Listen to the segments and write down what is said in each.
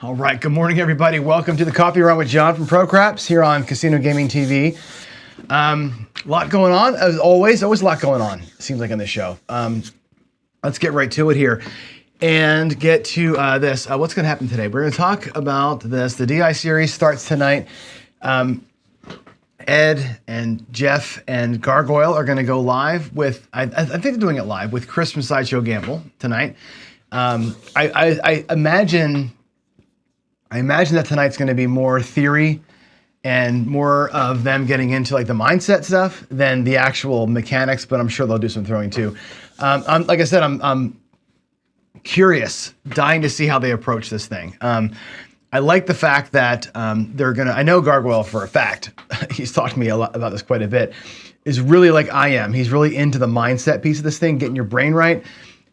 All right, good morning, everybody. Welcome to the Coffee Run with John from ProCraps here on Casino Gaming TV. A lot going on, as always a lot going on, seems like on this show. Let's get right to it here and get to this. What's going to happen today? We're going to talk about this. The DI series starts tonight. Ed and Jeff and Gargoyle are going to go live with, I think they're doing it live with Chris from Sideshow Gamble tonight. I imagine that tonight's going to be more theory and more of them getting into like the mindset stuff than the actual mechanics, but I'm sure they'll do some throwing too. Like I said, I'm curious, dying to see how they approach this thing. I like the fact that I know Gargoyle for a fact, he's talked to me a lot about this quite a bit, is really like I am. He's really into the mindset piece of this thing, getting your brain right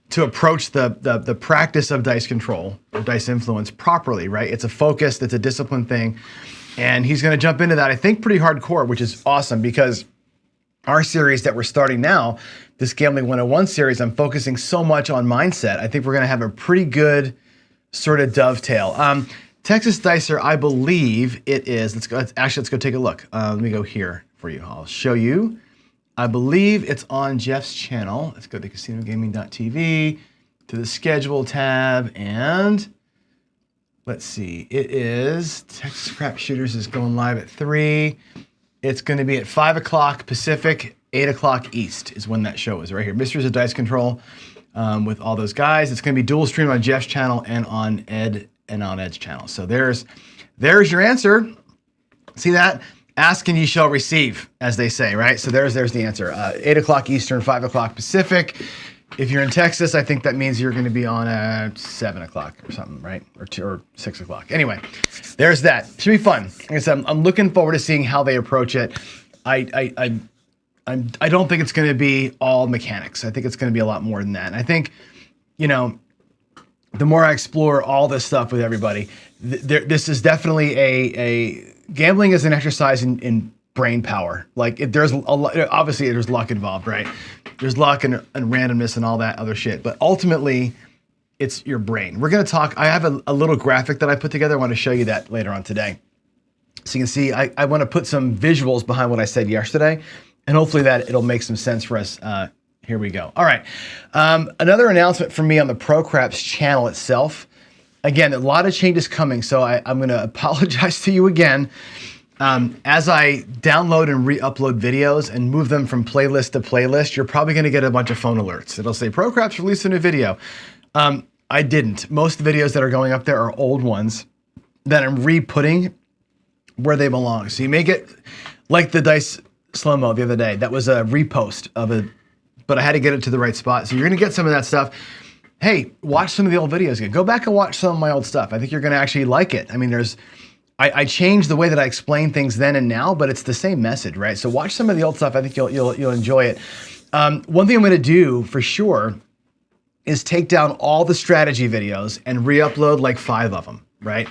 to approach the practice of dice control or dice influence properly, right? It's a focused, it's a disciplined thing. And he's gonna jump into that, I think, pretty hardcore, which is awesome because our series that we're starting now, this Gambling 101 series, I'm focusing so much on mindset. I think we're gonna have a pretty good sort of dovetail. Texas Dicer, I believe it is. Let's go take a look. Let me go here for you. I'll show you. I believe it's on Jeff's channel. Let's go to casinogaming.tv, to the schedule tab, and let's see. It is Texas Crap Shooters is going live at 3. It's going to be at 5 o'clock Pacific, 8 o'clock East is when that show is right here. Mysteries of Dice Control with all those guys. It's going to be dual streamed on Jeff's channel and on Ed's channel. So there's your answer. See that? Ask and ye shall receive, as they say, right? So there's the answer. 8 o'clock Eastern, 5 o'clock Pacific. If you're in Texas, I think that means you're going to be on at 7 o'clock or something, right? Or 6 o'clock. Anyway, there's that. Should be fun. Like I said, I'm looking forward to seeing how they approach it. I don't think it's going to be all mechanics. I think it's going to be a lot more than that. And I think, the more I explore all this stuff with everybody, this is definitely a gambling is an exercise in brain power. Like there's a lot, obviously there's luck involved, right? There's luck and randomness and all that other shit. But ultimately, it's your brain. We're going to talk. I have a little graphic that I put together. I want to show you that later on today. So you can see, I want to put some visuals behind what I said yesterday, and hopefully that it'll make some sense for us. Here we go. All right. Another announcement from me on the ProCraps channel itself. Again, a lot of changes coming, so I'm going to apologize to you again. As I download and re-upload videos and move them from playlist to playlist, you're probably going to get a bunch of phone alerts. It'll say, ProCraps released a new video. I didn't. Most videos that are going up there are old ones that I'm re-putting where they belong. So you may get, like the Dice Slow-Mo the other day, that was a repost of but I had to get it to the right spot. So you're going to get some of that stuff. Hey, watch some of the old videos again. Go back and watch some of my old stuff. I think you're going to actually like it. I mean, I changed the way that I explain things then and now, but it's the same message, right? So watch some of the old stuff. I think you'll enjoy it. One thing I'm going to do for sure is take down all the strategy videos and re-upload like 5 of them, right?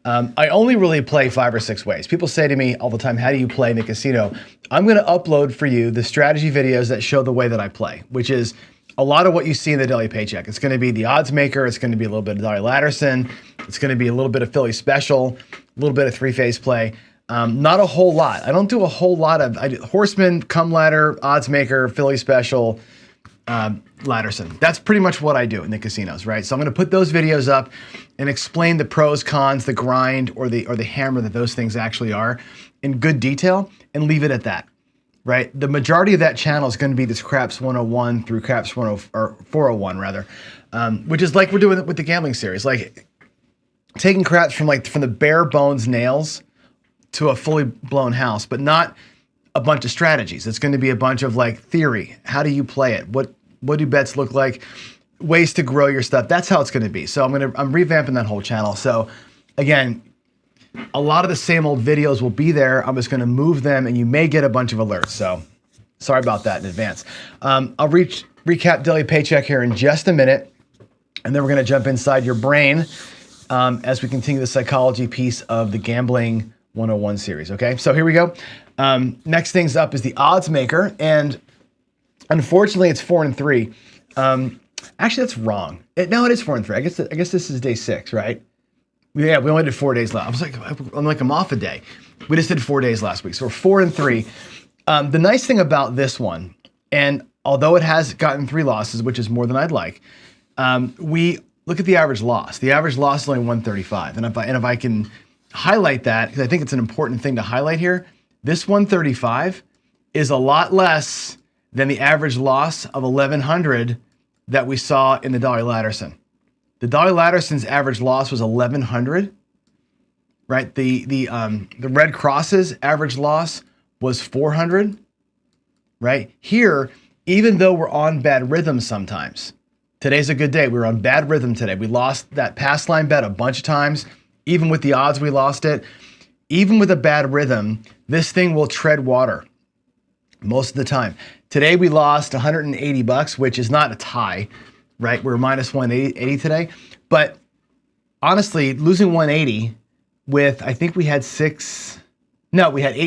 I only really play 5 or 6 ways. People say to me all the time, how do you play in the casino? I'm going to upload for you the strategy videos that show the way that I play, which is a lot of what you see in the daily paycheck. It's going to be the odds maker. It's going to be a little bit of Dolly Latterson. It's going to be a little bit of Philly special, a little bit of 3-phase play. Not a whole lot. I don't do a whole lot of horseman, come ladder, odds maker, Philly special, Latterson. That's pretty much what I do in the casinos, right? So I'm going to put those videos up and explain the pros, cons, the grind, or the hammer that those things actually are in good detail, and leave it at that, right? The majority of that channel is going to be this Craps 101 through Craps 401 rather, which is like we're doing with the gambling series, like taking craps from the bare bones nails to a fully blown house, but not a bunch of strategies. It's going to be a bunch of like theory. How do you play it? What do bets look like? Ways to grow your stuff. That's how it's going to be. So I'm revamping that whole channel. So again, a lot of the same old videos will be there. I'm just going to move them, and you may get a bunch of alerts. So sorry about that in advance. I'll recap daily paycheck here in just a minute, and then we're going to jump inside your brain as we continue the psychology piece of the Gambling 101 series. Okay, so here we go. Next things up is the odds maker, and unfortunately, it's 4 and 3. Actually, that's wrong. No, it is 4 and 3. I guess this is day 6, right? Yeah, we only did 4 days left. I'm off a day. We just did 4 days last week. So we're 4 and 3. The nice thing about this one, and although it has gotten 3 losses, which is more than I'd like, we look at the average loss. The average loss is only 135. And if I can highlight that, because I think it's an important thing to highlight here, this 135 is a lot less than the average loss of 1,100 that we saw in the Dolly Latterson. The Dolly Latterson's average loss was 1,100, right? The Red Cross's average loss was 400, right? Here, even though we're on bad rhythm sometimes, today's a good day. We were on bad rhythm today. We lost that pass line bet a bunch of times. Even with the odds, we lost it. Even with a bad rhythm, this thing will tread water most of the time. Today, we lost $180, which is not a tie, right? We're minus 180 today. But honestly, losing 180 with, I think we had 8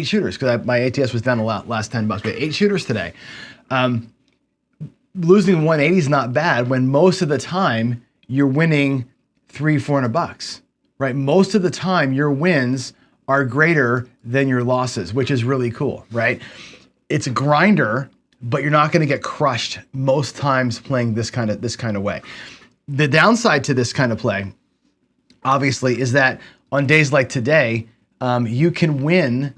shooters because my ATS was down a lot last $10. We had 8 shooters today. Losing 180 is not bad when most of the time you're winning $300-400, right? Most of the time your wins are greater than your losses, which is really cool, right? It's a grinder, but you're not going to get crushed most times playing this kind of way. The downside to this kind of play, obviously, is that on days like today, you can win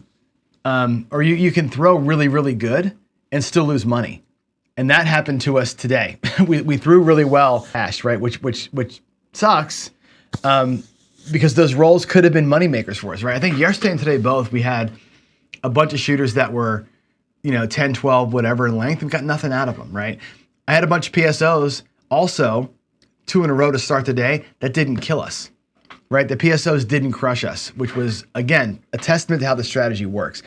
or you can throw really, really good and still lose money. And that happened to us today. we threw really well, right? Which sucks because those rolls could have been money makers for us, right? I think yesterday and today both, we had a bunch of shooters that were 10, 12, whatever in length. We got nothing out of them, right? I had a bunch of PSOs also, 2 in a row to start the day, that didn't kill us, right? The PSOs didn't crush us, which was, again, a testament to how the strategy works.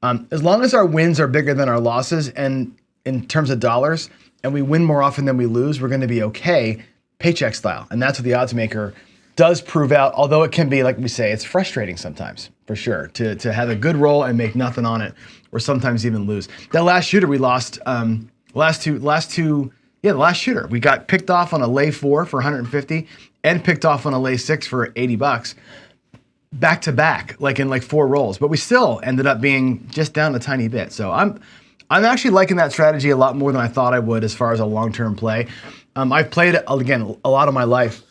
As long as our wins are bigger than our losses and in terms of dollars, and we win more often than we lose, we're going to be okay paycheck style. And that's what the odds maker does prove out, although it can be, like we say, it's frustrating sometimes, for sure, to have a good roll and make nothing on it, or sometimes even lose. That last shooter we lost, the last shooter. We got picked off on a lay 4 for 150 and picked off on a lay 6 for $80 back to back, in 4 rolls. But we still ended up being just down a tiny bit. So I'm actually liking that strategy a lot more than I thought I would as far as a long-term play. I've played it, again, a lot of my life.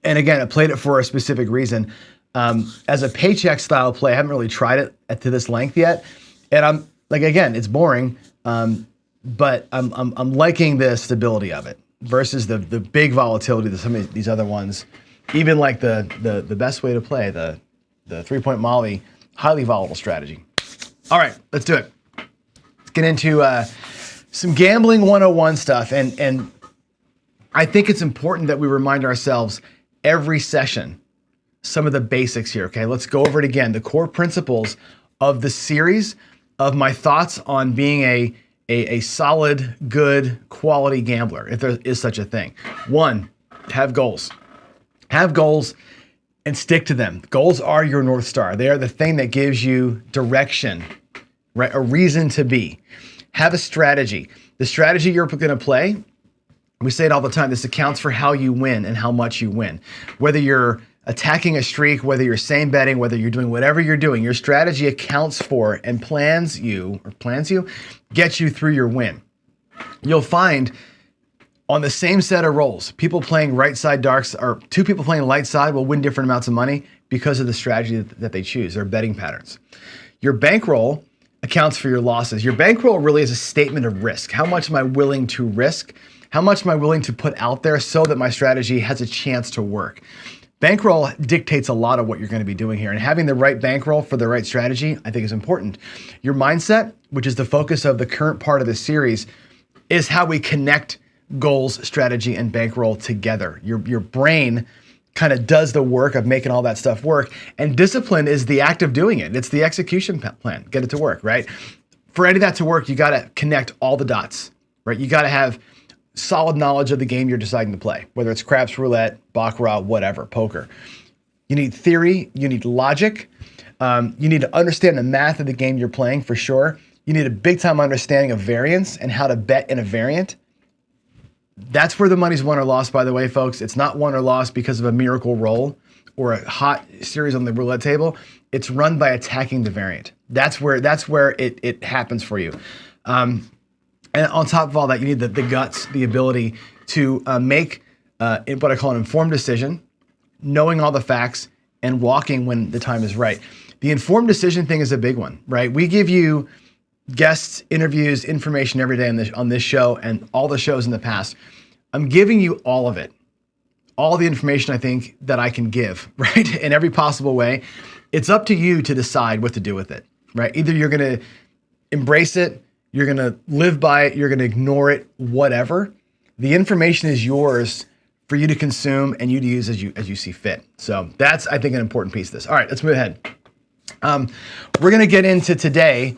And again, I played it for a specific reason. As a paycheck style play, I haven't really tried it to this length yet. And I'm again, it's boring, but I'm liking the stability of it versus the big volatility that some of these other ones, even like the best way to play, the 3-point Molly, highly volatile strategy. All right, let's do it. Let's get into some gambling 101 stuff. And I think it's important that we remind ourselves every session some of the basics here, okay? Let's go over it again. The core principles of the series of my thoughts on being a solid, good, quality gambler, if there is such a thing. 1, have goals. Have goals and stick to them. Goals are your North Star. They are the thing that gives you direction, right? A reason to be. Have a strategy. The strategy you're going to play, we say it all the time, this accounts for how you win and how much you win. Whether you're attacking a streak, whether you're same betting, whether you're doing whatever you're doing, your strategy accounts for and plans you, gets you through your win. You'll find on the same set of rolls, people playing right side darks, or 2 people playing light side will win different amounts of money because of the strategy that they choose, their betting patterns. Your bankroll accounts for your losses. Your bankroll really is a statement of risk. How much am I willing to risk? How much am I willing to put out there so that my strategy has a chance to work? Bankroll dictates a lot of what you're going to be doing here, and having the right bankroll for the right strategy, I think, is important. Your mindset, which is the focus of the current part of the series, is how we connect goals, strategy, and bankroll together. Your brain kind of does the work of making all that stuff work, and discipline is the act of doing it. It's the execution plan. Get it to work, right? For any of that to work, you got to connect all the dots, right? You got to have solid knowledge of the game you're deciding to play, whether it's craps, roulette, baccarat, whatever, poker. You need theory, you need logic, you need to understand the math of the game you're playing for sure. You need a big time understanding of variance and how to bet in a variant. That's where the money's won or lost, by the way, folks. It's not won or lost because of a miracle roll. or a hot series on the roulette table, it's run by attacking the variant. That's where it happens for you. And on top of all that, you need the guts, the ability to make what I call an informed decision, knowing all the facts, and walking when the time is right. The informed decision thing is a big one, right? We give you guests, interviews, information every day on this show and all the shows in the past. I'm giving you all of it, all the information I think that I can give, right? In every possible way. It's up to you to decide what to do with it, right? Either you're going to embrace it, you're going to live by it, you're going to ignore it, whatever. The information is yours for you to consume and you to use as you see fit. So that's, I think, an important piece of this. All right, let's move ahead. We're going to get into today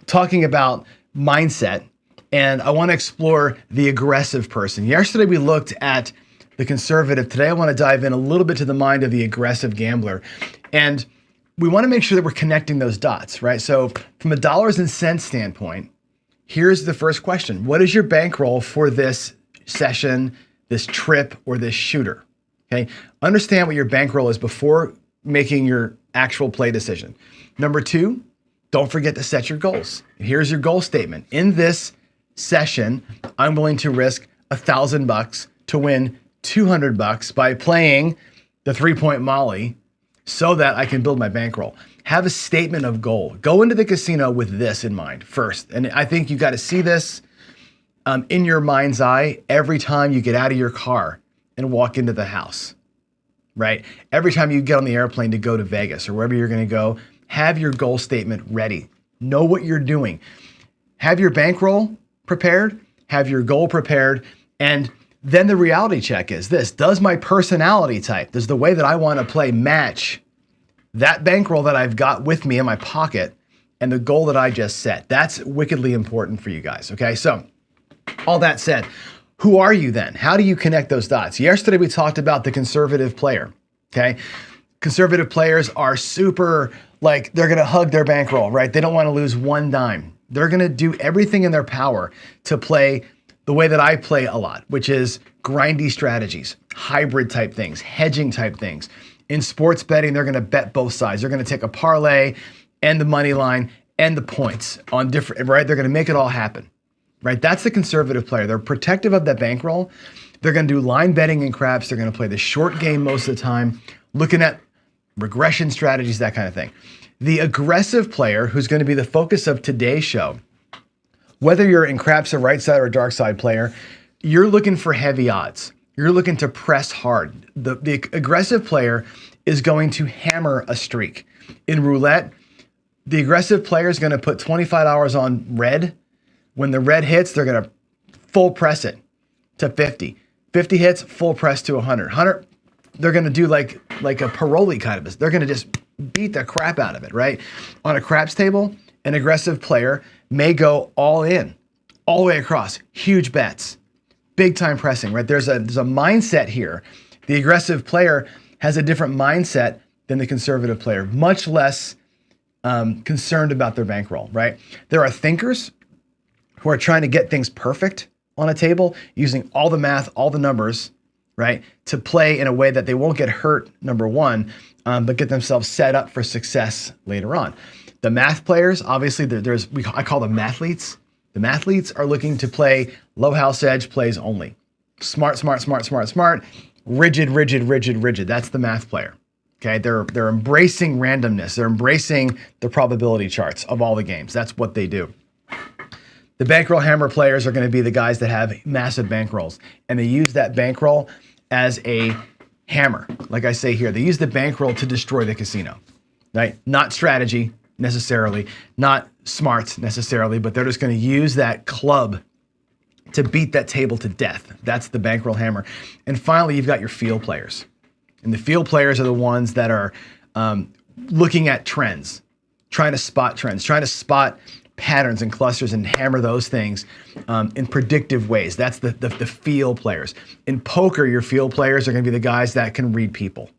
talking about mindset, and I want to explore the aggressive person. Yesterday we looked at the conservative. Today I want to dive in a little bit to the mind of the aggressive gambler, and we want to make sure that we're connecting those dots, right? So from a dollars and cents standpoint, here's the first question. What is your bankroll for this session, this trip, or this shooter? Okay, understand what your bankroll is before making your actual play decision. Number two, don't forget to set your goals. Here's your goal statement. In this session, I'm willing to risk $1,000 to win $200 by playing the 3-point Molly so that I can build my bankroll. Have a statement of goal. Go into the casino with this in mind first. And I think you got to see this in your mind's eye every time you get out of your car and walk into the house, right? Every time you get on the airplane to go to Vegas or wherever you're going to go, have your goal statement ready. Know what you're doing. Have your bankroll prepared, have your goal prepared, and then the reality check is this. Does my personality type, does the way that I want to play match that bankroll that I've got with me in my pocket and the goal that I just set? That's wickedly important for you guys, okay? So all that said, who are you then? How do you connect those dots? Yesterday we talked about the conservative player, okay? Conservative players are super, like, they're going to hug their bankroll, right? They don't want to lose one dime. They're going to do everything in their power to play the way that I play a lot, which is grindy strategies, hybrid type things, hedging type things. In sports betting, they're going to bet both sides. They're going to take a parlay and the money line and the points on different, right? They're going to make it all happen, right? That's the conservative player. They're protective of that bankroll. They're going to do line betting and craps. They're going to play the short game most of the time, looking at regression strategies, that kind of thing. The aggressive player, who's going to be the focus of today's show, whether you're in craps, a right side or a dark side player, you're looking for heavy odds. You're looking to press hard. The aggressive player is going to hammer a streak. In roulette, the aggressive player is going to put $25 on red. When the red hits, they're going to full press it to 50. 50 hits, full press to 100. 100, they're going to do like a parolee kind of business. They're going to just beat the crap out of it, right? On a craps table, an aggressive player may go all in, all the way across, huge bets, big time pressing, right? There's a mindset here. The aggressive player has a different mindset than the conservative player, much less concerned about their bankroll, right? There are thinkers who are trying to get things perfect on a table using all the math, all the numbers, right? To play in a way that they won't get hurt, number one, but get themselves set up for success later on. The math players, obviously, I call them mathletes. The mathletes are looking to play low house edge plays only. Smart, rigid. That's the math player. Okay, they're embracing randomness. They're embracing the probability charts of all the games. That's what they do. The bankroll hammer players are going to be the guys that have massive bankrolls, and they use that bankroll as a hammer. Like I say here, they use the bankroll to destroy the casino, right? Not strategy necessarily, not smarts necessarily, but they're just going to use that club to beat that table to death. That's the bankroll hammer. And finally, you've got your field players. And the field players are the ones that are looking at trends, trying to spot trends, trying to spot patterns and clusters and hammer those things in predictive ways. That's the field players. In poker, your field players are going to be the guys that can read people,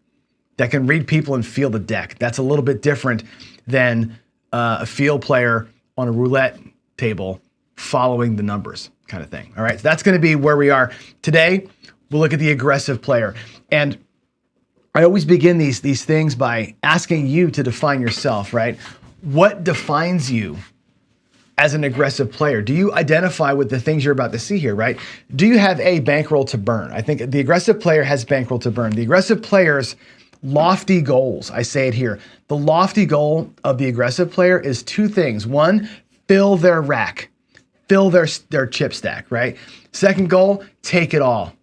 and feel the deck. That's a little bit different than a field player on a roulette table following the numbers kind of thing. All right, so that's going to be where we are. Today, we'll look at the aggressive player. And I always begin these things by asking you to define yourself, right? What defines you as an aggressive player? Do you identify with the things you're about to see here, right? Do you have a bankroll to burn? I think the aggressive player has bankroll to burn. The aggressive player's lofty goals, I say it here. The lofty goal of the aggressive player is two things. One, fill their rack, fill their chip stack, right? Second goal, take it all,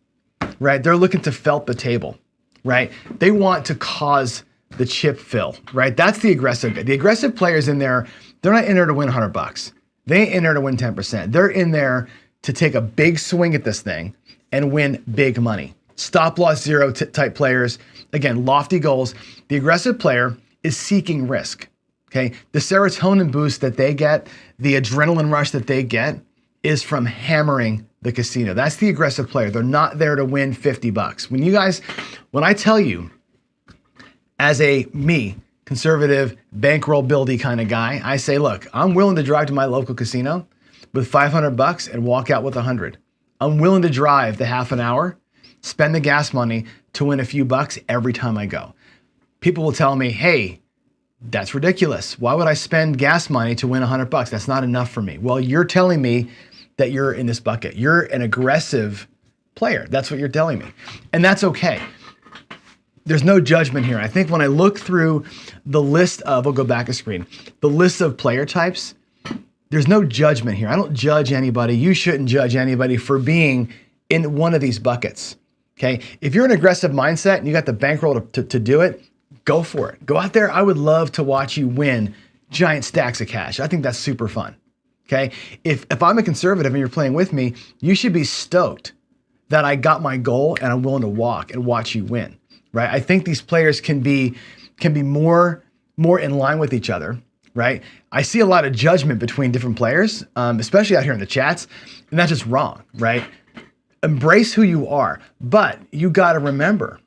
right? They're looking to felt the table, right? They want to cause the chip fill, right? That's the aggressive. The aggressive players in there, they're not in there to win $100. They ain't in there to win 10%. They're in there to take a big swing at this thing and win big money. Stop loss zero type players, again, lofty goals. The aggressive player is seeking risk, okay? The serotonin boost that they get, the adrenaline rush that they get is from hammering the casino. That's the aggressive player. They're not there to win $50. When I tell you, as me, conservative, bankroll buildy kind of guy, I say, look, I'm willing to drive to my local casino with $500 and walk out with 100. I'm willing to drive the half an hour, spend the gas money to win a few bucks every time I go. People will tell me, hey, that's ridiculous. Why would I spend gas money to win $100? That's not enough for me. Well, you're telling me that you're in this bucket. You're an aggressive player. That's what you're telling me. And that's okay. There's no judgment here. I think when I look through the list of, we'll go back a screen, the list of player types, there's no judgment here. I don't judge anybody. You shouldn't judge anybody for being in one of these buckets, okay? If you're an aggressive mindset and you got the bankroll to do it, go for it. Go out there. I would love to watch you win giant stacks of cash. I think that's super fun, okay? If I'm a conservative and you're playing with me, you should be stoked that I got my goal and I'm willing to walk and watch you win. Right? I think these players can be more in line with each other, right? I see a lot of judgment between different players, especially out here in the chats, and that's just wrong, right? Embrace who you are, but you got to remember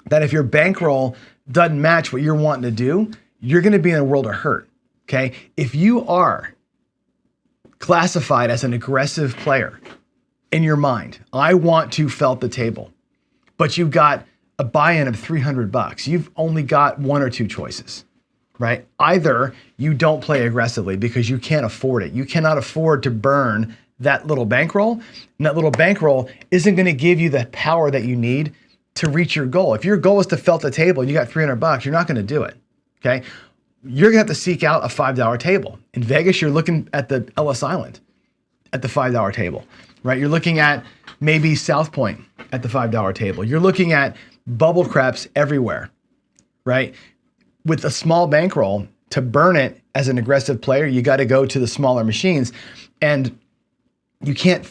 that if your bankroll doesn't match what you're wanting to do, you're going to be in a world of hurt, okay? If you are classified as an aggressive player in your mind, I want to felt the table, but you've got a buy-in of $300, you've only got one or two choices, right? Either you don't play aggressively because you can't afford it. You cannot afford to burn that little bankroll, and that little bankroll isn't going to give you the power that you need to reach your goal. If your goal is to felt the table and you got $300, you're not going to do it, okay? You're going to have to seek out a $5 table. In Vegas, you're looking at the Ellis Island at the $5 table, right? You're looking at maybe South Point at the $5 table. You're looking at bubble craps everywhere, right? With a small bankroll, to burn it as an aggressive player, you got to go to the smaller machines, and you can't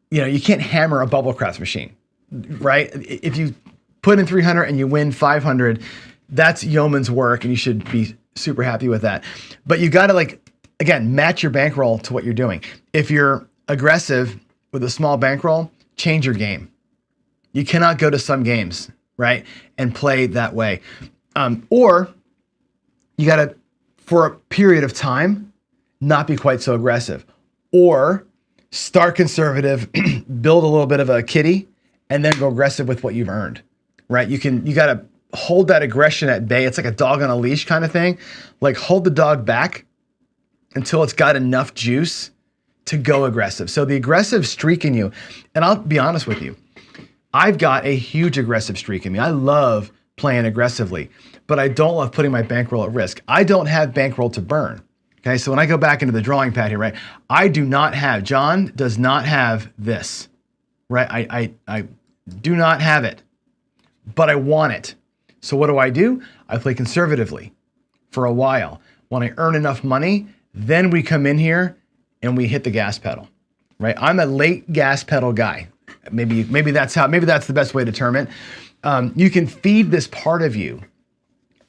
you can't hammer a bubble craps machine, right? If you put in 300 and you win 500, that's yeoman's work, and you should be super happy with that. But you got to, again, match your bankroll to what you're doing. If you're aggressive with a small bankroll, change your game. You cannot go to some games, right, and play that way. Or you got to, for a period of time, not be quite so aggressive. Or start conservative, build a little bit of a kitty, and then go aggressive with what you've earned, right? You got to hold that aggression at bay. It's like a dog on a leash kind of thing. Like, hold the dog back until it's got enough juice to go aggressive. So the aggressive streak in you, and I'll be honest with you, I've got a huge aggressive streak in me. I love playing aggressively, but I don't love putting my bankroll at risk. I don't have bankroll to burn. Okay, so when I go back into the drawing pad here, right, John does not have this, right? I do not have it, but I want it. So what do? I play conservatively for a while. When I earn enough money, then we come in here and we hit the gas pedal, right? I'm a late gas pedal guy. Maybe that's the best way to term it. You can feed this part of you,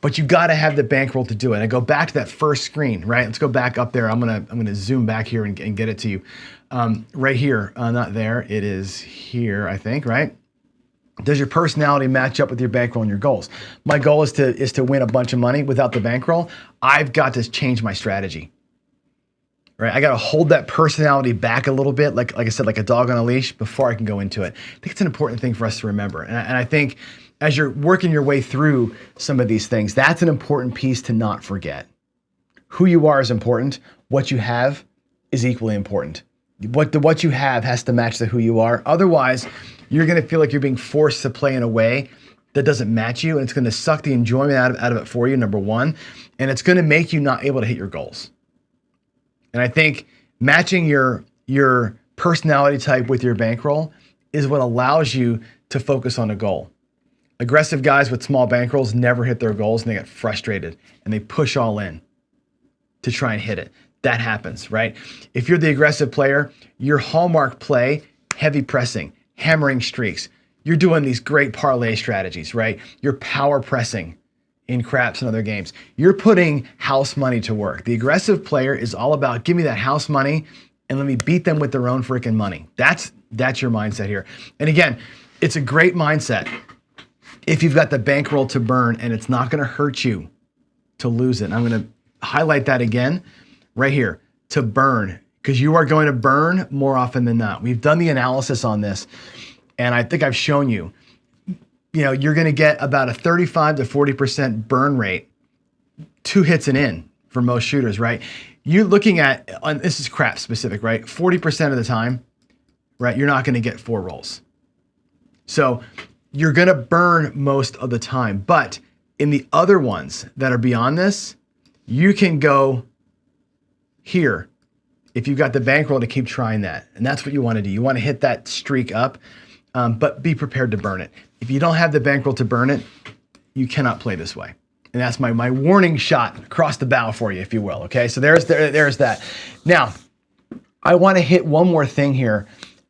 but you got to have the bankroll to do it. I go back to that first screen, right? Let's go back up there. I'm gonna zoom back here and get it to you. Right here, not there. It is here, I think, right? Does your personality match up with your bankroll and your goals? My goal is to win a bunch of money without the bankroll. I've got to change my strategy. right? I got to hold that personality back a little bit, like I said, like a dog on a leash before I can go into it. I think it's an important thing for us to remember. And I think as you're working your way through some of these things, that's an important piece to not forget. Who you are is important. What you have is equally important. What you have has to match the who you are. Otherwise, you're going to feel like you're being forced to play in a way that doesn't match you, and it's going to suck the enjoyment out of it for you, number one, and it's going to make you not able to hit your goals. And I think matching your personality type with your bankroll is what allows you to focus on a goal. Aggressive guys with small bankrolls never hit their goals, and they get frustrated and they push all in to try and hit it. That happens, right? If you're the aggressive player, your hallmark play, heavy pressing, hammering streaks. You're doing these great parlay strategies, right? You're power pressing in craps and other games. You're putting house money to work. The aggressive player is all about, give me that house money and let me beat them with their own freaking money. That's your mindset here. And again, it's a great mindset if you've got the bankroll to burn and it's not gonna hurt you to lose it. And I'm gonna highlight that again right here, to burn, because you are going to burn more often than not. We've done the analysis on this, and I think I've shown you, you're going to get about a 35 to 40% burn rate, 2 hits and in for most shooters, right? You're looking at, this is crap specific, right? 40% of the time, right, you're not going to get 4 rolls. So you're going to burn most of the time. But in the other ones that are beyond this, you can go here if you've got the bankroll to keep trying that. And that's what you want to do. You want to hit that streak up, but be prepared to burn it. If you don't have the bankroll to burn it, you cannot play this way. And that's my warning shot across the bow for you, if you will. Okay, so there's that. Now, I want to hit one more thing here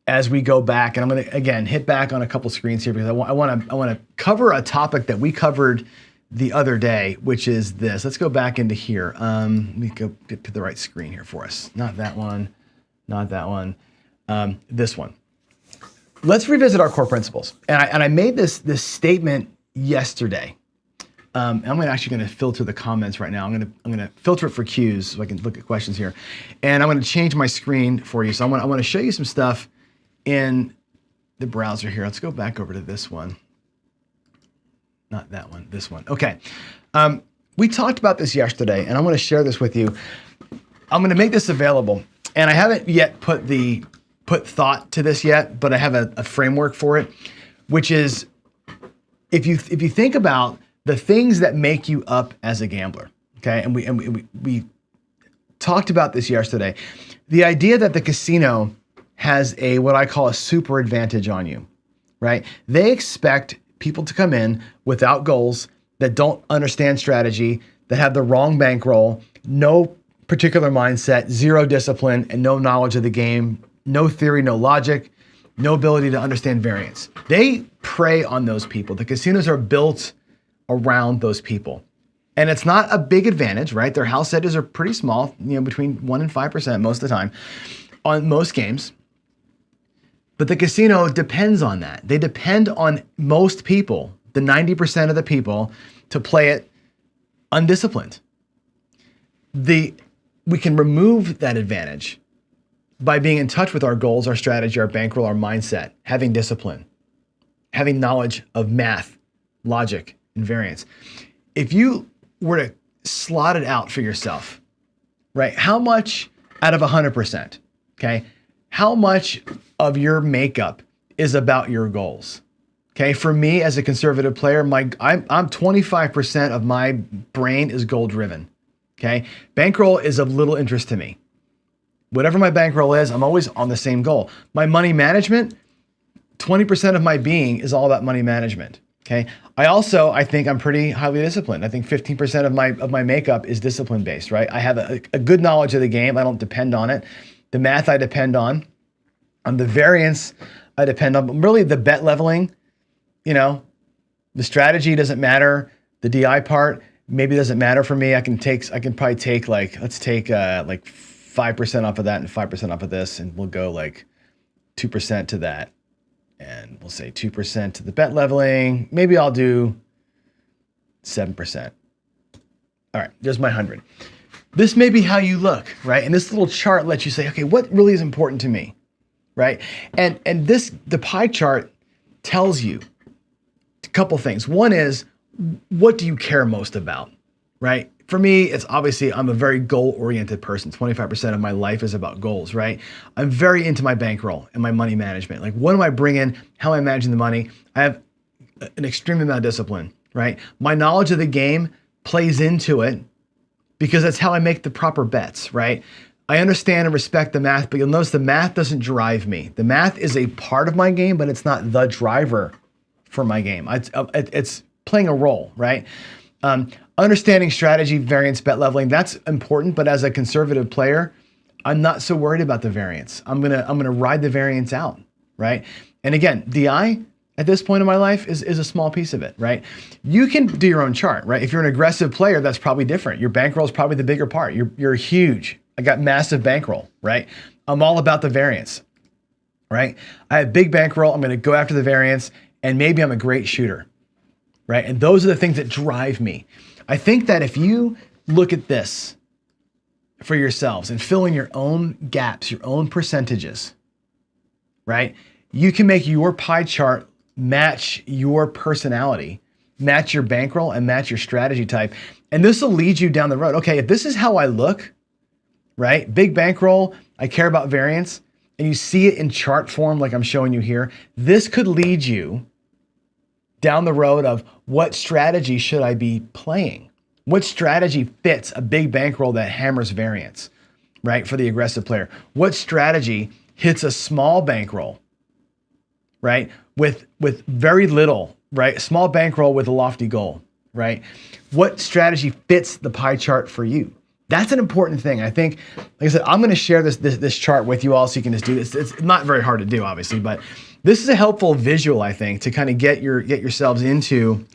as we go back, and I'm going to again hit back on a couple screens here because I want to cover a topic that we covered the other day, which is this. Let's go back into here. Let me go get to the right screen here for us. Not that one, not that one. This one. Let's revisit our core principles. And I made this statement yesterday. I'm actually going to filter the comments right now. I'm going to filter it for cues so I can look at questions here. And I'm going to change my screen for you. So I want to show you some stuff in the browser here. Let's go back over to this one. Not that one, this one. Okay. We talked about this yesterday, and I'm going to share this with you. I'm going to make this available, and I haven't yet put thought to this yet, but I have a framework for it, which is if you think about the things that make you up as a gambler, okay? And we talked about this yesterday. The idea that the casino has what I call a super advantage on you, right? They expect people to come in without goals, that don't understand strategy, that have the wrong bankroll, no particular mindset, zero discipline, and no knowledge of the game, no theory, no logic, no ability to understand variance. They prey on those people. The casinos are built around those people. And it's not a big advantage, right? Their house edges are pretty small, between 1% and 5% most of the time on most games. But the casino depends on that. They depend on most people, the 90% of the people, to play it undisciplined. We can remove that advantage by being in touch with our goals, our strategy, our bankroll, our mindset, having discipline, having knowledge of math, logic, and variance. If you were to slot it out for yourself, right? How much out of 100%, okay? How much of your makeup is about your goals? Okay, for me as a conservative player, I'm 25% of my brain is goal driven. Okay, bankroll is of little interest to me. Whatever my bankroll is, I'm always on the same goal. My money management, 20% of my being is all about money management. Okay, I think I'm pretty highly disciplined. I think 15% of my makeup is discipline based. Right, I have a good knowledge of the game. I don't depend on it. The math I depend on the variance I depend on. But really, the bet leveling. The strategy doesn't matter. The DI part maybe doesn't matter for me. I can probably take let's take 5% off of that and 5% off of this, and we'll go 2% to that. And we'll say 2% to the bet leveling. Maybe I'll do 7%. All right, there's my 100. this may be how you look, right? And this little chart lets you say, okay, what really is important to me, right? And the pie chart tells you a couple things. One is, what do you care most about, right? For me, it's obviously, I'm a very goal-oriented person. 25% of my life is about goals, right? I'm very into my bankroll and my money management. Like, what am I bringing? How am I managing the money? I have an extreme amount of discipline, right? My knowledge of the game plays into it because that's how I make the proper bets, right? I understand and respect the math, but you'll notice the math doesn't drive me. The math is a part of my game, but it's not the driver for my game. It's playing a role, right? Understanding strategy, variance, bet leveling, that's important, but as a conservative player, I'm not so worried about the variance. I'm gonna ride the variance out, right? And again, DI at this point in my life is a small piece of it, right? You can do your own chart, right? If you're an aggressive player, that's probably different. Your bankroll is probably the bigger part. You're huge. I got massive bankroll, right? I'm all about the variance, right? I have big bankroll. I'm gonna go after the variance, and maybe I'm a great shooter, right? And those are the things that drive me. I think that if you look at this for yourselves and fill in your own gaps, your own percentages, right? You can make your pie chart match your personality, match your bankroll, and match your strategy type. And this will lead you down the road. Okay, if this is how I look, right? Big bankroll, I care about variance, and you see it in chart form like I'm showing you here, this could lead you down the road of what strategy should I be playing? What strategy fits a big bankroll that hammers variance, right? For the aggressive player. What strategy hits a small bankroll, right? With very little, right? Small bankroll with a lofty goal, right? What strategy fits the pie chart for you? That's an important thing. I think, like I said, I'm going to share this chart with you all so you can just do this. It's not very hard to do, obviously, but this is a helpful visual, I think, to kind of get yourselves into,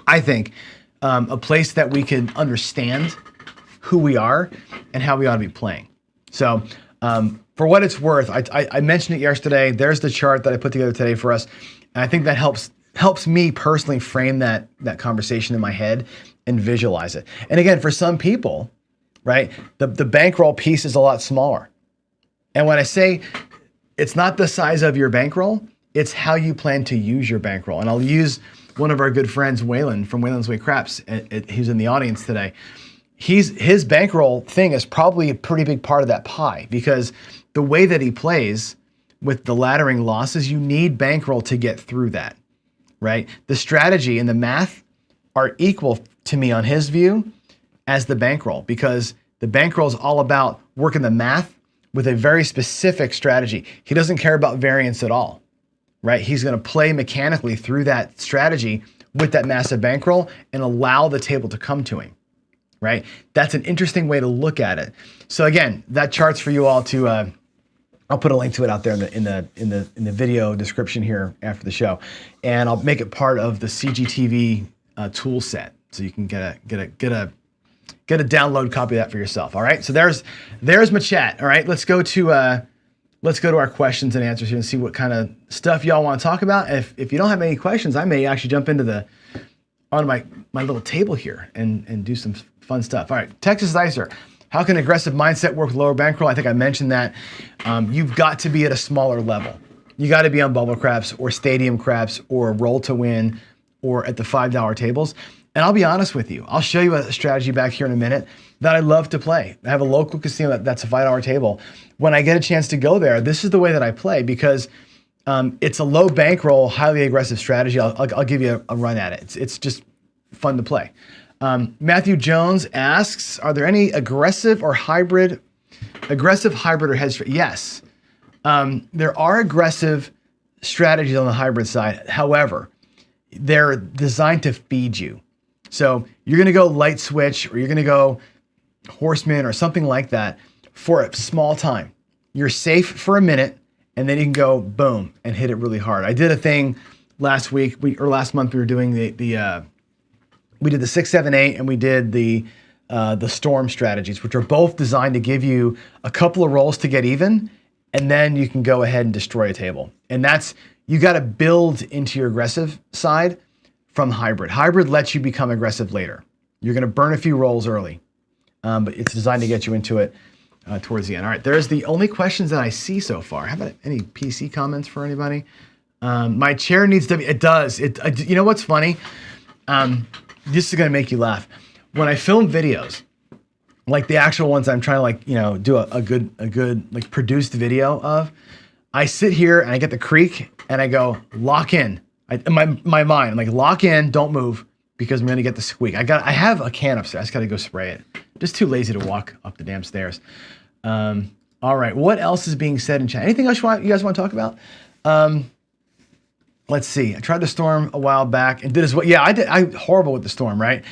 I think, a place that we can understand who we are and how we ought to be playing. So for what it's worth, I mentioned it yesterday. There's the chart that I put together today for us. And I think that helps me personally frame that conversation in my head and visualize it. And again, for some people, right, the bankroll piece is a lot smaller. And when I say it's not the size of your bankroll, it's how you plan to use your bankroll. And I'll use one of our good friends, Waylon from Waylon's Way Craps. He's in the audience today. His bankroll thing is probably a pretty big part of that pie because the way that he plays with the laddering losses, you need bankroll to get through that, right? The strategy and the math are equal to me on his view as the bankroll because the bankroll is all about working the math with a very specific strategy. He doesn't care about variance at all, right? He's going to play mechanically through that strategy with that massive bankroll and allow the table to come to him, right? That's an interesting way to look at it. So again, that chart's for you all to, I'll put a link to it out there in the video description here after the show, and I'll make it part of the CGTV tool set so you can get a download copy of that for yourself. All right. So there's my chat. All right. Let's go to our questions and answers here and see what kind of stuff y'all want to talk about. If you don't have any questions, I may actually jump into on my little table here and do some fun stuff. All right. Texas Icer. How can aggressive mindset work with lower bankroll? I think I mentioned that. You've got to be at a smaller level. You got to be on bubble craps or stadium craps or roll to win or at the $5 tables. And I'll be honest with you. I'll show you a strategy back here in a minute that I love to play. I have a local casino that's a $5 table. When I get a chance to go there, this is the way that I play because it's a low bankroll, highly aggressive strategy. I'll give you a run at it. It's just fun to play. Matthew Jones asks, are there any aggressive or hybrid or hedge? Yes. There are aggressive strategies on the hybrid side. However, they're designed to feed you. So you're going to go light switch or you're going to go horseman or something like that for a small time. You're safe for a minute and then you can go boom and hit it really hard. I did a thing last month. We were doing we did the 6, 7, 8 and we did the storm strategies, which are both designed to give you a couple of rolls to get even, and then you can go ahead and destroy a table. And you got to build into your aggressive side from hybrid. Hybrid lets you become aggressive later. You're going to burn a few rolls early. but it's designed to get you into it towards the end. All right, there's the only questions that I see so far. How about any PC comments for anybody? My chair needs to be, it does. You know what's funny? This is gonna make you laugh. When I film videos, like the actual ones I'm trying to like, do a good like produced video of, I sit here and I get the creak and I go, lock in. My mind, I'm like, lock in, don't move, because I'm gonna get the squeak. I have a can upstairs, I just gotta go spray it. Just too lazy to walk up the damn stairs. All right, what else is being said in chat? Anything else you guys want to talk about? Let's see. I tried the storm a while back and did as well. Yeah, I did. I'm horrible with the storm, right?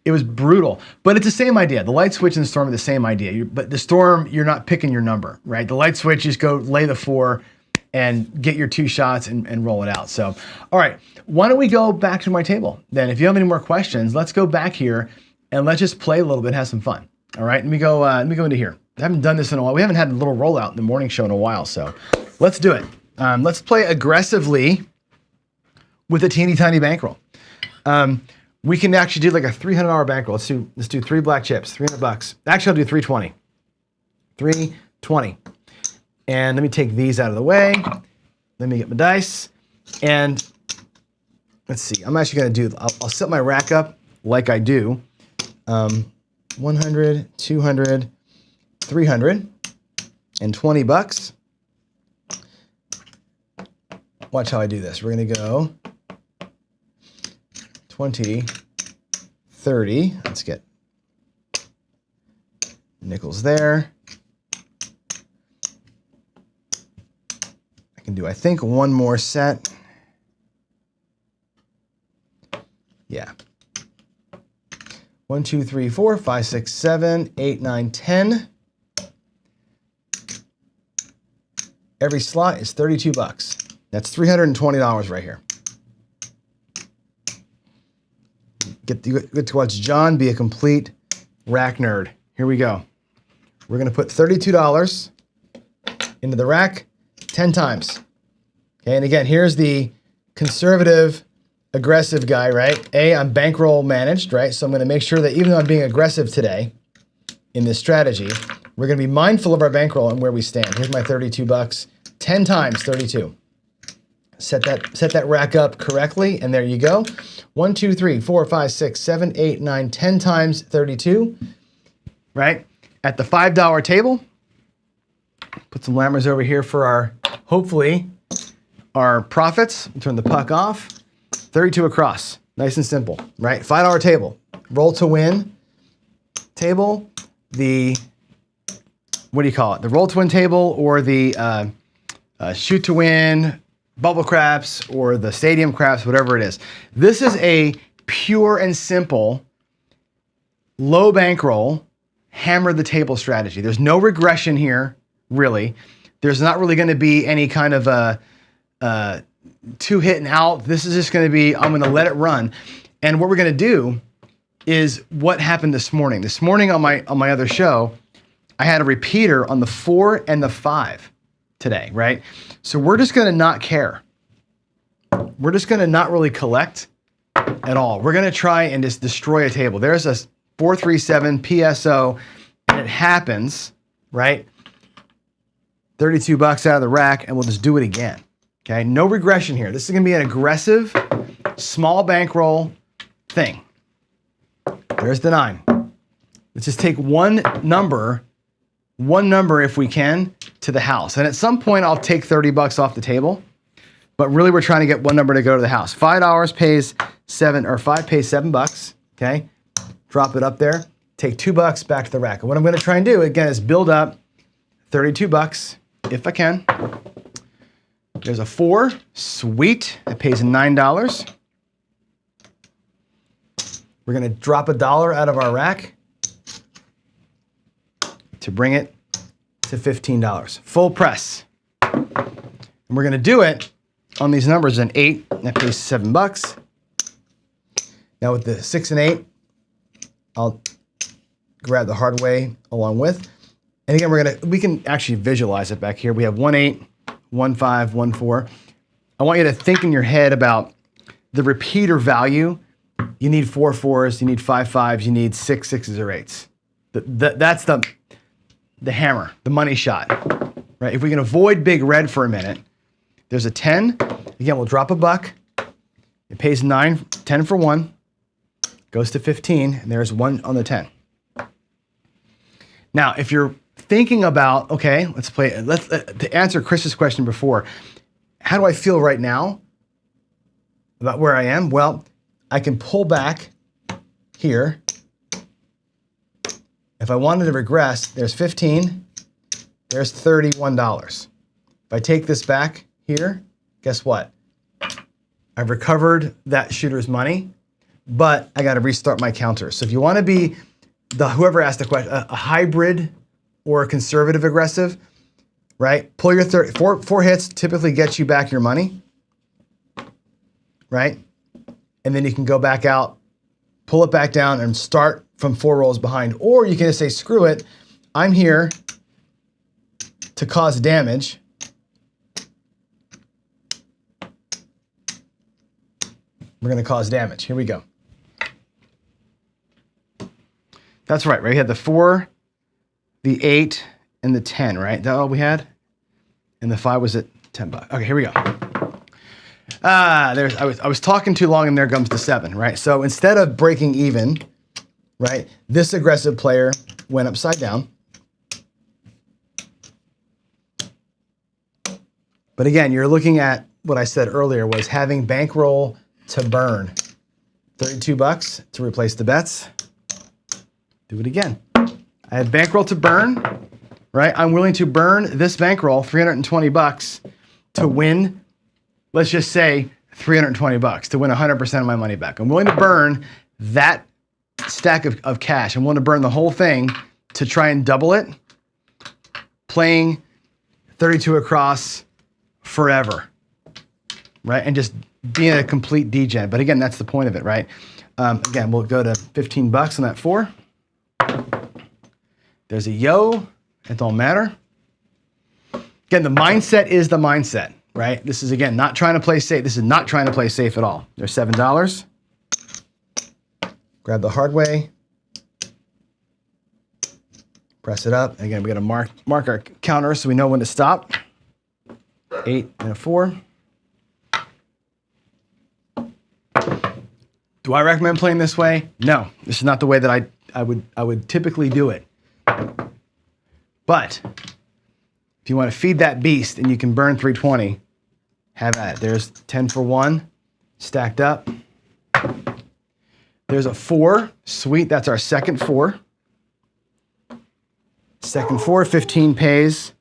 It was brutal, but it's the same idea. The light switch and the storm are the same idea. But the storm, you're not picking your number, right? The light switch, just go lay the 4 and get your 2 shots and roll it out. So, all right, why don't we go back to my table then? If you have any more questions, let's go back here and let's just play a little bit, have some fun. All right, let me go into here. I haven't done this in a while. We haven't had a little rollout in the morning show in a while, so let's do it. Let's play aggressively with a teeny tiny bankroll. We can actually do like a $300 bankroll. Let's do 3 black chips, $300. Actually, I'll do 320. 320. And let me take these out of the way. Let me get my dice. And let's see. I'm actually going to do. I'll set my rack up like I do. 100, 200, 300, and $20. Watch how I do this. We're going to go 20, 30. Let's get nickels there. I can do, I think, one more set. Yeah. 1, 2, 3, 4, 5, 6, 7, 8, 9, 10. Every slot is $32. That's $320 right here. Get to watch John be a complete rack nerd. Here we go. We're going to put $32 into the rack 10 times. Okay, and again, here's the conservative, aggressive guy, right? I'm bankroll managed, right? So I'm going to make sure that even though I'm being aggressive today in this strategy, we're going to be mindful of our bankroll and where we stand. Here's my $32. 10 times 32. Set that rack up correctly, and there you go. 1, 2, 3, 4, 5, 6, 7, 8, 9, 10 times 32, right? At the $5 table, put some lammers over here for our, hopefully, our profits. Turn the puck off. 32 across, nice and simple, right? $5 table, roll to win table, the, what do you call it? The roll to win table, or the shoot to win, bubble craps, or the stadium craps, whatever it is. This is a pure and simple low bankroll, hammer the table strategy. There's no regression here, really. There's not really going to be any kind of a 2 hit and out. This is just going to be, I'm going to let it run. And what we're going to do is what happened this morning. This morning on my other show, I had a repeater on the 4 and the 5 today, right? So we're just going to not care. We're just going to not really collect at all. We're going to try and just destroy a table. There's a 437 PSO, and it happens, right? $32 out of the rack, and we'll just do it again. Okay, no regression here. This is going to be an aggressive, small bankroll thing. There's the 9. Let's just take one number if we can, to the house. And at some point, I'll take $30 off the table. But really, we're trying to get one number to go to the house. $5 pays 7, or 5 pays $7. Okay, drop it up there. Take $2 back to the rack. And what I'm going to try and do again is build up $32 if I can. There's a 4, sweet, that pays $9. We're gonna drop $1 out of our rack to bring it to $15. Full press. And we're gonna do it on these numbers, an 8, that pays $7. Now with the 6 and 8, I'll grab the hard way along with. And again, we can actually visualize it back here. We have 1 8, 1 5, 1 4. I want you to think in your head about the repeater value. You need 4 4s, you need 5 5s, you need 6 6s or 8s. That's the hammer, the money shot, right? If we can avoid big red for a minute, there's a 10. Again, we'll drop a buck. It pays 9, 10 for 1, goes to 15, and there's 1 on the 10. Now, if you're thinking about, okay, let's play, to answer Chris's question before, how do I feel right now about where I am? Well, I can pull back here. If I wanted to regress, there's 15, there's $31. If I take this back here, guess what? I've recovered that shooter's money, but I got to restart my counter. So if you want to be whoever asked the question, a hybrid or a conservative aggressive, right? Pull your four hits typically gets you back your money, right? And then you can go back out, pull it back down, and start from 4 rolls behind. Or you can just say, screw it, I'm here to cause damage. We're going to cause damage. Here we go. That's right, right? We had the 4, the 8, and the 10, right? That all we had? And the 5 was at $10. Okay, here we go. I was talking too long, and there comes the 7, right? So instead of breaking even, right, this aggressive player went upside down. But again, you're looking at what I said earlier was having bankroll to burn. $32 to replace the bets. Do it again. I had bankroll to burn, right? I'm willing to burn this bankroll, $320, to win, let's just say $320, to win 100% of my money back. I'm willing to burn that stack of cash. I'm willing to burn the whole thing to try and double it, playing 32 across forever, right? And just being a complete degen. But again, that's the point of it, right? Again, we'll go to $15 on that 4. There's a yo, it don't matter. Again, the mindset is the mindset, right? This is, again, not trying to play safe. This is not trying to play safe at all. There's $7. Grab the hard way. Press it up. Again, we got to mark our counter so we know when to stop. 8 and a 4. Do I recommend playing this way? No, this is not the way that I would typically do it. But if you want to feed that beast and you can burn 320, have at it. There's 10 for 1 stacked up. There's a 4. Sweet, that's our second 4. Second 4, 15 pays.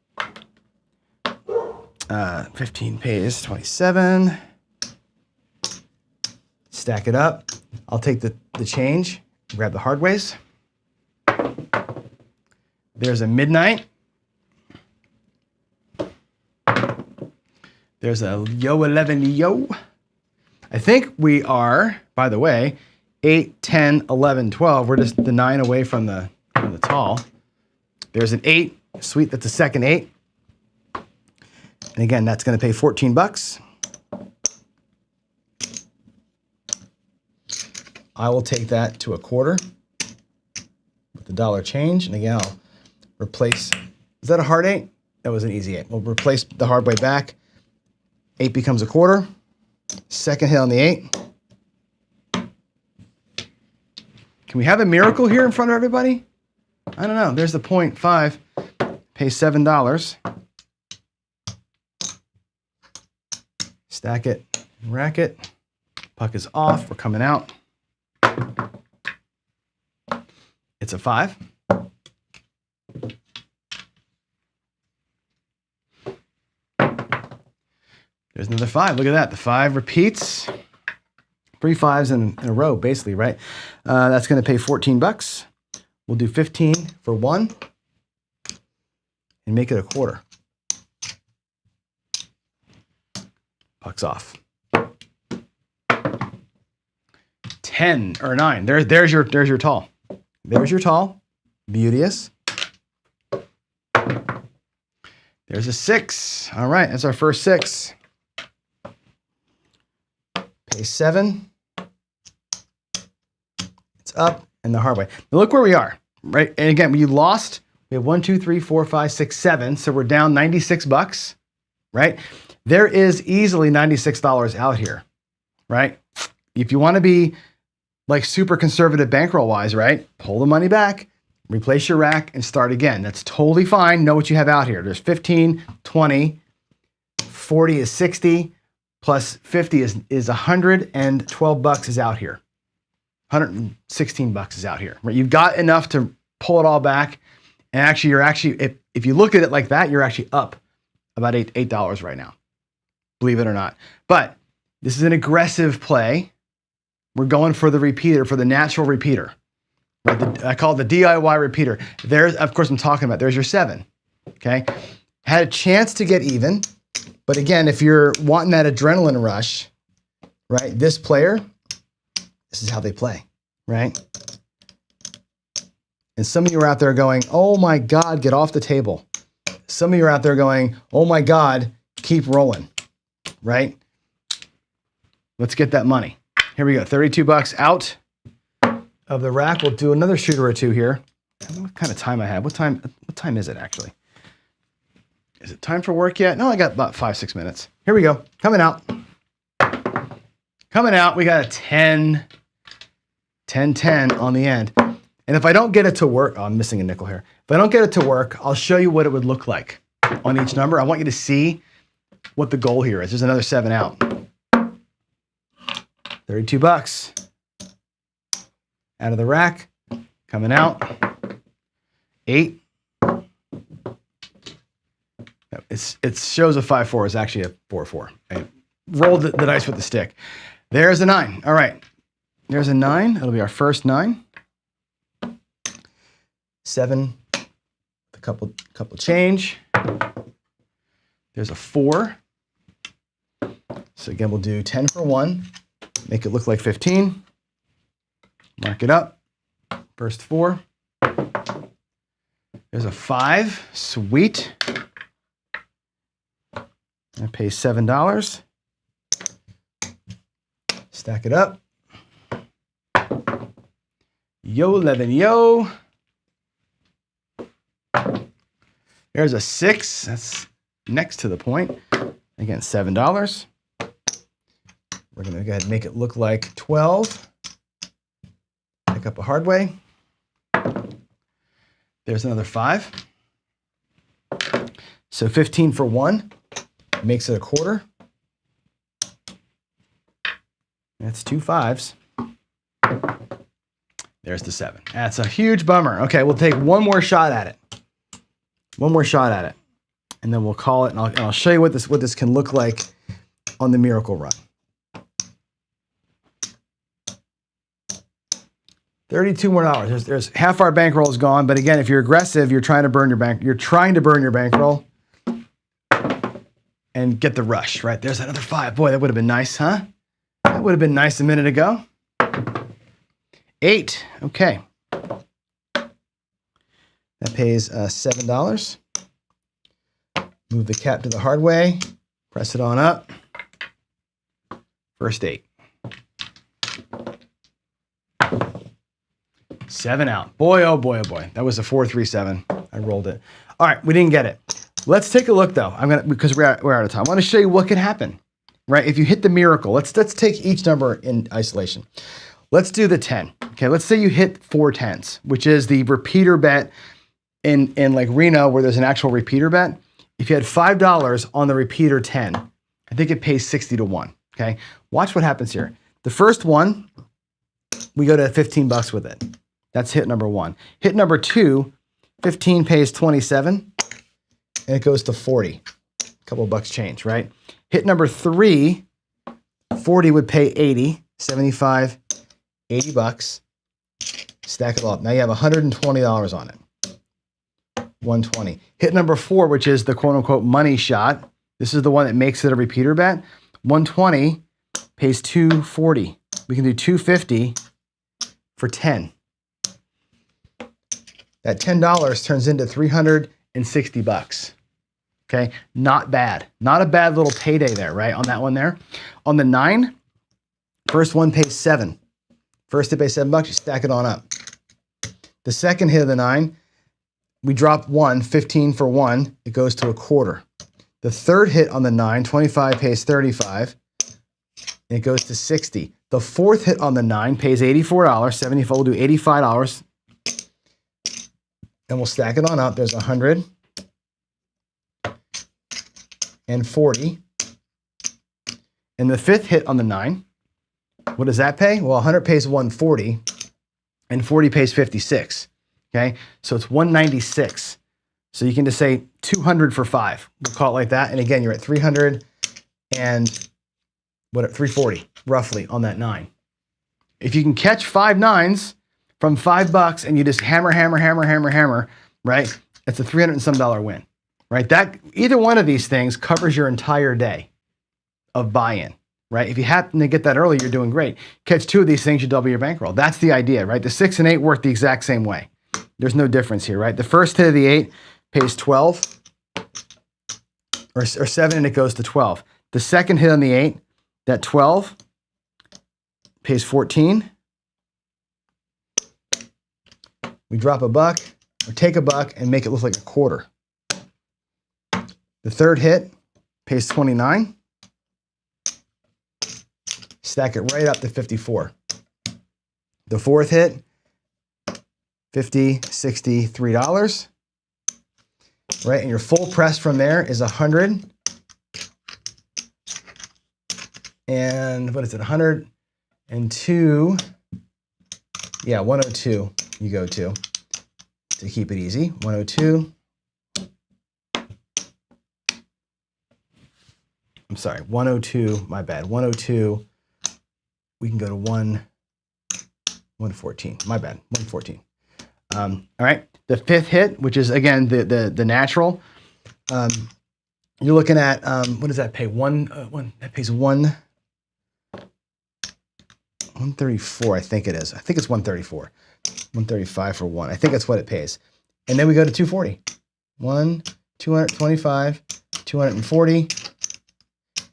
15 pays 27. Stack it up. I'll take the change, grab the hard ways. There's a midnight. There's a yo 11 yo. I think we are, by the way, 8, 10, 11, 12. We're just the 9 away from the tall. There's an 8. Sweet, that's a second 8. And again, that's going to pay $14. I will take that to a quarter with the dollar change. And again, I'll replace, is that a hard 8? That was an easy 8. We'll replace the hard way back. 8 becomes a quarter. Second hit on the 8. Can we have a miracle here in front of everybody? I don't know. There's the 0.5. Pay $7. Stack it, rack it. Puck is off. We're coming out. It's a 5. There's another 5. Look at that. The 5 repeats. 3 5s in a row, basically, right? That's going to pay $14. We'll do 15 for 1 and make it a quarter. Puck's off. 10 or 9. There's your tall. There's your tall. Beauteous. There's a 6. All right, that's our first 6. Pay 7. It's up and the hard way. Now look where we are. right? And again, you lost, we have 1, 2, 3, 4, 5, 6, 7. So we're down $96, right? There is easily $96 out here, right? If you want to be like super conservative bankroll wise, right? Pull the money back, replace your rack and start again. That's totally fine. Know what you have out here. There's 15, 20, 40 is 60, plus 50 is 100, and $12 is out here. $116 is out here, right? You've got enough to pull it all back. And actually, if you look at it like that, you're actually up about $8 right now, believe it or not. But this is an aggressive play. We're going for the repeater, for the natural repeater. Right? I call it the DIY repeater. There's, of course, I'm talking about, there's your 7, okay? Had a chance to get even, but again, if you're wanting that adrenaline rush, right, this player, this is how they play, right? And some of you are out there going, oh my God, get off the table. Some of you are out there going, oh my God, keep rolling, right? Let's get that money. Here we go, $32 out of the rack. We'll do another shooter or two here. I don't know what kind of time I have. What time is it actually? Is it time for work yet? No, I got about 5-6 minutes. Here we go, coming out. Coming out, we got a 10, 10, 10 on the end. And if I don't get it to work, oh, I'm missing a nickel here. If I don't get it to work, I'll show you what it would look like on each number. I want you to see what the goal here is. There's another 7 out. $32 out of the rack, coming out. 8. It shows a 5-4. It's actually a 4-4. I rolled the dice with the stick. There's a 9. All right. There's a 9. That'll be our first 9. 7. A couple change. There's a 4. So again, we'll do 10 for 1. Make it look like 15. Mark it up. First 4. There's a 5. Sweet. I pay $7. Stack it up. Yo, 11, yo. There's a 6. That's next to the point. Again, $7. We're going to go ahead and make it look like 12. Pick up a hard way. There's another 5. So 15 for 1 makes it a quarter. That's 2 5s. There's the 7. That's a huge bummer. Okay, we'll take one more shot at it. One more shot at it. And then we'll call it, and I'll show you what this can look like on the miracle run. 32 more dollars. There's half our bankroll is gone, but again, if you're aggressive, you're trying to burn your bankroll and get the rush, right? There's another 5. Boy, that would have been nice, huh? That would have been nice a minute ago. 8. Okay. That pays $7. Move the cap to the hard way. Press it on up. First 8. 7 out. Boy, oh boy, oh boy. That was a 4-3-7. I rolled it. All right, we didn't get it. Let's take a look though. Because we're out of time. I want to show you what could happen, right? If you hit the miracle, let's take each number in isolation. Let's do the 10. Okay, let's say you hit 4 10s, which is the repeater bet in like Reno where there's an actual repeater bet. If you had $5 on the repeater 10, I think it pays 60 to 1. Okay, watch what happens here. The first one, we go to $15 with it. That's hit number 1. Hit number 2, 15 pays 27, and it goes to 40. A couple of bucks change, right? Hit number 3, 40 would pay 80, 75, 80 bucks. Stack it all up. Now you have $120 on it. 120. Hit number 4, which is the quote unquote money shot. This is the one that makes it a repeater bet. 120 pays 240. We can do 250 for 10. That $10 turns into 360 bucks. Okay, not bad. Not a bad little payday there, right? On that one there. On the 9, first one pays 7. First it pays $7, you stack it on up. The second hit of the 9, we drop 1, 15 for 1, it goes to a quarter. The third hit on the 9, 25 pays 35, and it goes to 60. The fourth hit on the 9 pays $84, 74, we'll do $85, and we'll stack it on up. There's 100 and 40. And the fifth hit on the 9, what does that pay? Well, 100 pays 140, and 40 pays 56. Okay, so it's 196. So you can just say 200 for 5. We'll call it like that. And again, you're at 300 and 340 roughly on that 9. If you can catch 5 9s from $5 and you just hammer, right? It's a $300 and some win, right? That either one of these things covers your entire day of buy-in, right? If you happen to get that early, you're doing great. Catch 2 of these things, you double your bankroll. That's the idea, right? The 6 and 8 work the exact same way. There's no difference here, right? The first hit of the 8 pays 12 or 7 and it goes to 12. The second hit on the 8, that 12 pays 14. We drop a buck or take a buck and make it look like a quarter. The third hit pays 29. Stack it right up to 54. The fourth hit, 50, 60, $3. Right, and your full press from there is 100. And what is it, 102? Yeah, 102 you go to keep it easy. 102. I'm sorry, 102, my bad. 102, we can go to 114, my bad, 114. All right, the fifth hit, which is again the natural, you're looking at what does that pay? That pays 134, I think it is. I think it's 134, 135 for 1. I think that's what it pays. And then we go to 240, 225, 240.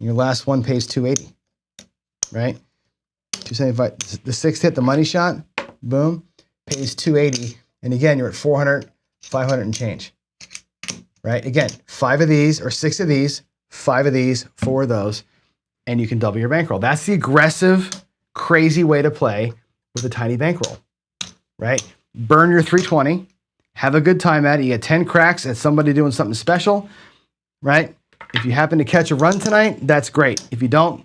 Your last one pays 280, right? 275. The sixth hit, the money shot, boom, pays 280. And again, you're at 400, 500 and change, right? Again, 5 of these or 6 of these, 5 of these, 4 of those, and you can double your bankroll. That's the aggressive, crazy way to play with a tiny bankroll, right? Burn your 320, have a good time at it. You get 10 cracks at somebody doing something special, right? If you happen to catch a run tonight, that's great. If you don't,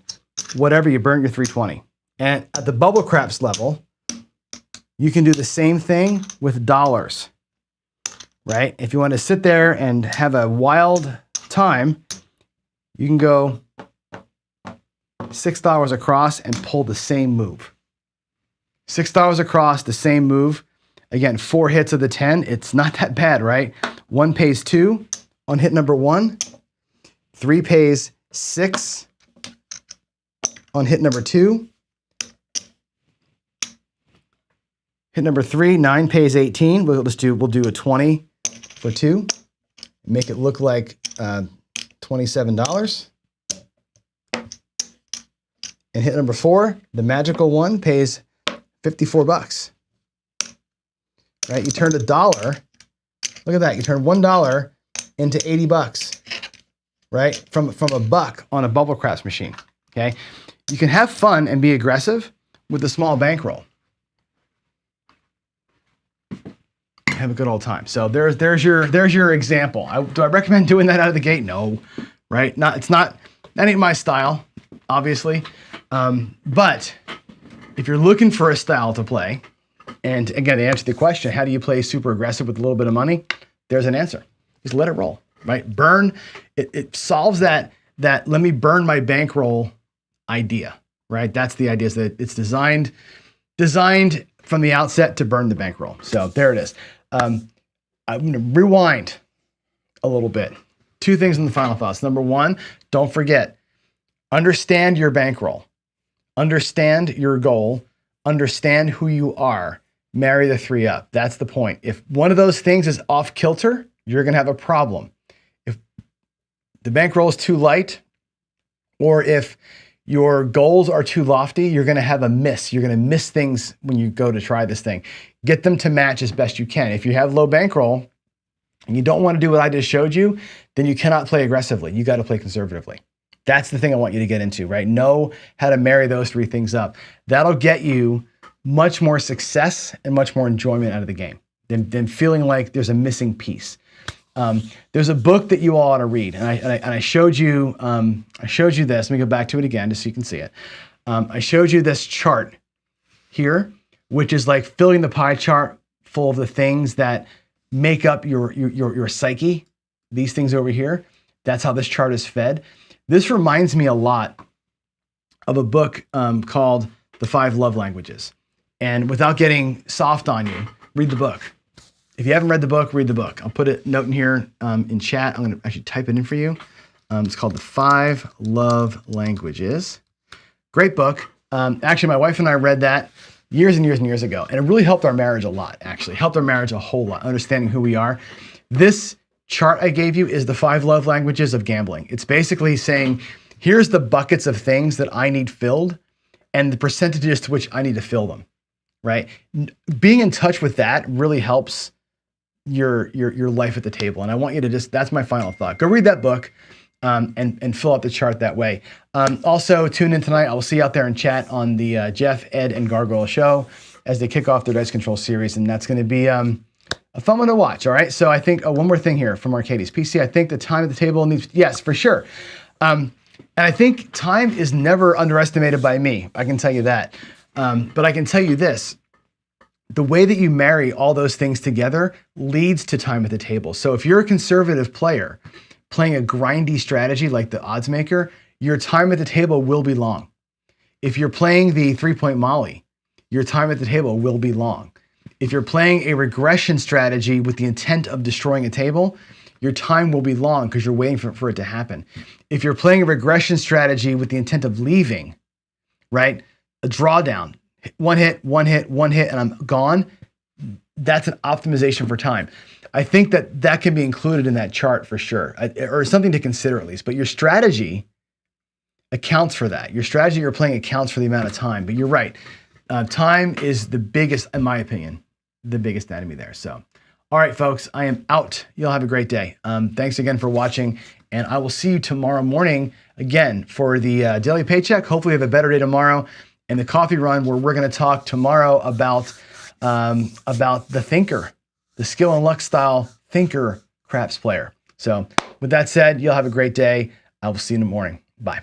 whatever, you burn your 320. And at the bubble craps level, you can do the same thing with dollars, right? If you want to sit there and have a wild time, you can go $6 across and pull the same move. $6 across, the same move. Again, 4 hits of the 10. It's not that bad, right? 1 pays 2 on hit number 1. 3 pays 6 on hit number 2. Hit number 3, 9 pays 18. We'll do a 20 for 2. Make it look like $27. And hit number 4, the magical one, pays $54. Right? You turned $1. Look at that. You turned $1 into $80. Right? From a buck on a bubble craps machine. Okay? You can have fun and be aggressive with a small bankroll. Have a good old time. So there's your example. Do I recommend doing that out of the gate? No, right? That ain't my style, obviously. But if you're looking for a style to play, and again, to answer the question, how do you play super aggressive with a little bit of money? There's an answer. Just let it roll, right? Burn. It solves that let me burn my bankroll idea, right? That's the idea, is that it's designed from the outset to burn the bankroll. So there it is. I'm going to rewind a little bit. 2 things in the final thoughts. Number 1, don't forget, understand your bankroll, understand your goal, understand who you are, marry the 3 up. That's the point. If one of those things is off kilter, you're going to have a problem. If the bankroll is too light, or if your goals are too lofty, you're going to have a miss. You're going to miss things when you go to try this thing. Get them to match as best you can. If you have low bankroll and you don't want to do what I just showed you, then you cannot play aggressively. You got to play conservatively. That's the thing I want you to get into, right? Know how to marry those three things up. That'll get you much more success and much more enjoyment out of the game than feeling like there's a missing piece. There's a book that you all ought to read, and I showed you this. Let me go back to it again just so you can see it. I showed you this chart here, which is like filling the pie chart full of the things that make up your psyche. These things over here. That's how this chart is fed. This reminds me a lot of a book called The 5 Love Languages. And without getting soft on you, read the book. If you haven't read the book, read the book. I'll put a note in here in chat. I'm going to actually type it in for you. It's called The 5 Love Languages. Great book. Actually, my wife and I read that years and years and years ago, and it really helped our marriage a lot, actually. Helped our marriage a whole lot, understanding who we are. This chart I gave you is the 5 love languages of gambling. It's basically saying, here's the buckets of things that I need filled and the percentages to which I need to fill them, right? Being in touch with that really helps your life at the table. And I want you to that's my final thought. Go read that book and fill out the chart that way. Also, tune in tonight. I will see you out there in chat on the Jeff, Ed, and Gargoyle show as they kick off their Dice Control series. And that's going to be a fun one to watch, all right? So I think one more thing here from Arcades PC. I think the time at the table needs, yes, for sure. And I think time is never underestimated by me. I can tell you that. But I can tell you this. The way that you marry all those things together leads to time at the table. So if you're a conservative player playing a grindy strategy like the odds maker, your time at the table will be long. If you're playing the 3-point Molly, your time at the table will be long. If you're playing a regression strategy with the intent of destroying a table, your time will be long because you're waiting for it to happen. If you're playing a regression strategy with the intent of leaving, right? A drawdown, one hit, and I'm gone. That's an optimization for time. I think that can be included in that chart for sure, or something to consider at least. But your strategy accounts for that. Your strategy you're playing accounts for the amount of time. But you're right. Time is the biggest, in my opinion, the biggest enemy there. So, all right, folks, I am out. You'll have a great day. Thanks again for watching, and I will see you tomorrow morning again for the daily paycheck. Hopefully, we have a better day tomorrow, and the coffee run where we're going to talk tomorrow about the thinker, the skill and luck style thinker craps player. So, with that said, you'll have a great day. I will see you in the morning. Bye.